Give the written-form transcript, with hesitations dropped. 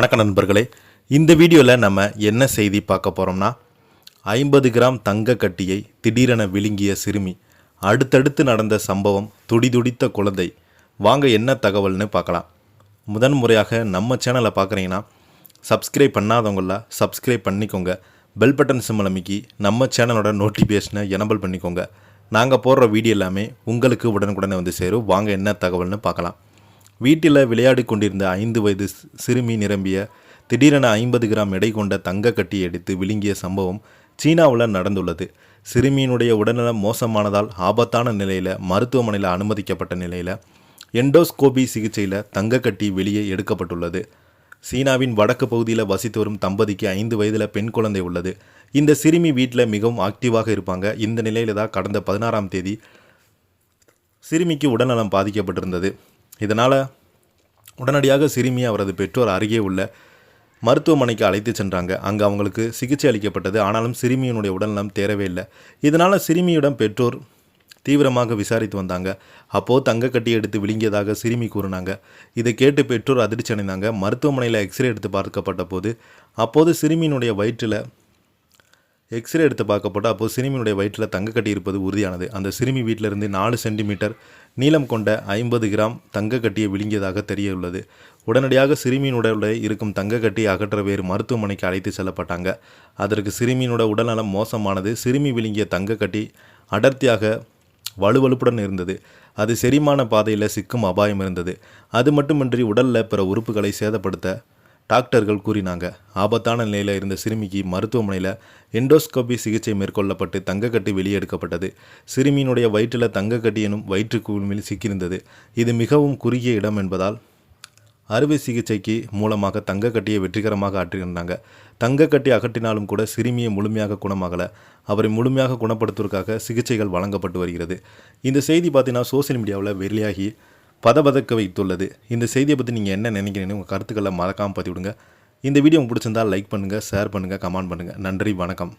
வணக்கம் நண்பர்களே, இந்த வீடியோவில் நம்ம என்ன செய்தி பார்க்க போகிறோம்னா 50 கிராம் தங்க கட்டியை திடீரென விழுங்கிய சிறுமி, அடுத்தடுத்து நடந்த சம்பவம், துடிதுடித்த குழந்தை. வாங்க என்ன தகவல்னு பார்க்கலாம். முதன் முறையாக நம்ம சேனலை பார்க்குறீங்கன்னா சப்ஸ்கிரைப் பண்ணாதவங்கள சப்ஸ்கிரைப் பண்ணிக்கோங்க. பெல் பட்டன் சிம்பிள் அமைக்கி நம்ம சேனலோட நோட்டிஃபிகேஷனை எனபிள் பண்ணிக்கோங்க. நாங்கள் போடுற வீடியோ எல்லாமே உங்களுக்கு உடனுக்குடனே வந்து சேரும். வாங்க என்ன தகவல்னு பார்க்கலாம். வீட்டில் விளையாடி கொண்டிருந்த 5 வயது சிறுமி நிரம்பிய திடீரென 50 கிராம் எடை கொண்ட தங்க கட்டியை எடுத்து விழுங்கிய சம்பவம் சீனாவில் நடந்துள்ளது. சிறுமியினுடைய உடல்நலம் மோசமானதால் ஆபத்தான நிலையில் மருத்துவமனையில் அனுமதிக்கப்பட்ட நிலையில் எண்டோஸ்கோபி சிகிச்சையில் தங்க கட்டி வெளியே எடுக்கப்பட்டுள்ளது. சீனாவின் வடக்கு பகுதியில் வசித்து வரும் தம்பதிக்கு 5 வயதில் பெண் குழந்தை உள்ளது. இந்த சிறுமி வீட்டில் மிகவும் ஆக்டிவாக இருப்பாங்க. இந்த நிலையில் தான் கடந்த 16ஆம் தேதி சிறுமிக்கு உடல்நலம் பாதிக்கப்பட்டிருந்தது. இதனால் உடனடியாக சிறுமி அவரது பெற்றோர் அருகே உள்ள மருத்துவமனைக்கு அழைத்து சென்றாங்க. அங்கே அவங்களுக்கு சிகிச்சை அளிக்கப்பட்டது. ஆனாலும் சிறுமியினுடைய உடல்நலம் தேரவே இல்லை. இதனால் சிறுமியிடம் பெற்றோர் தீவிரமாக விசாரித்து வந்தாங்க. அப்போது தங்கக்கட்டி எடுத்து விழுங்கியதாக சிறுமி கூறினாங்க. இதை கேட்டு பெற்றோர் அதிர்ச்சி அடைந்தாங்க. மருத்துவமனையில் எக்ஸ்ரே எடுத்து பார்க்கப்பட்ட போது அப்போது சிறுமியினுடைய வயிற்றில் எக்ஸ்ரே எடுத்து பார்க்கப்பட்டு அப்போது சிறுமியினுடைய வயிற்றில் தங்கக்கட்டி இருப்பது உறுதியானது. அந்த சிறுமி வீட்டிலிருந்து 4 சென்டிமீட்டர் நீளம் கொண்ட 50 கிராம் தங்கக்கட்டியை விழுங்கியதாக தெரிய உள்ளது. உடனடியாக சிறுமியினுடைய இருக்கும் தங்கக்கட்டியை அகற்ற வேறு மருத்துவமனைக்கு அழைத்து செல்லப்பட்டாங்க. அதற்கு சிறுமியினுடைய உடல்நலம் மோசமானது. சிறுமி விழுங்கிய தங்கக்கட்டி அடர்த்தியாக வலுவழுப்புடன் இருந்தது. அது செரிமான பாதையில் சிக்கும் அபாயம் இருந்தது. அது மட்டுமின்றி உடலில் பிற உறுப்புகளை சேதப்படுத்த டாக்டர்கள் கூறினாங்க. ஆபத்தான நிலையில் இருந்த சிறுமிக்கு மருத்துவமனையில் எண்டோஸ்கோபி சிகிச்சை மேற்கொள்ளப்பட்டு தங்கக்கட்டி வெளியே எடுக்கப்பட்டது. சிறுமியினுடைய வயிற்றில் தங்கக்கட்டி எனும் வயிற்று குழுமில் சிக்கியிருந்தது. இது மிகவும் குறுகிய இடம் என்பதால் அறுவை சிகிச்சைக்கு மூலமாக தங்கக்கட்டியை வெற்றிகரமாக ஆற்றியிருந்தாங்க. தங்கக்கட்டி அகற்றினாலும் கூட சிறுமியை முழுமையாக குணமாகலை. அவரை முழுமையாக குணப்படுத்துவதற்காக சிகிச்சைகள் வழங்கப்பட்டு வருகிறது. இந்த செய்தி பார்த்தீங்கன்னா சோசியல் மீடியாவில் வெளியாகி பதபதக்க வைத்துள்ளது. இந்த செய்தியை பற்றி நீங்கள் என்ன நினைக்கிறீங்கன்னு உங்கள் கருத்துக்களை மறக்காமல் பதிவிடுங்க. இந்த வீடியோ உங்களுக்கு பிடிச்சிருந்தால் லைக் பண்ணுங்கள், ஷேர் பண்ணுங்கள், கமெண்ட் பண்ணுங்கள். நன்றி, வணக்கம்.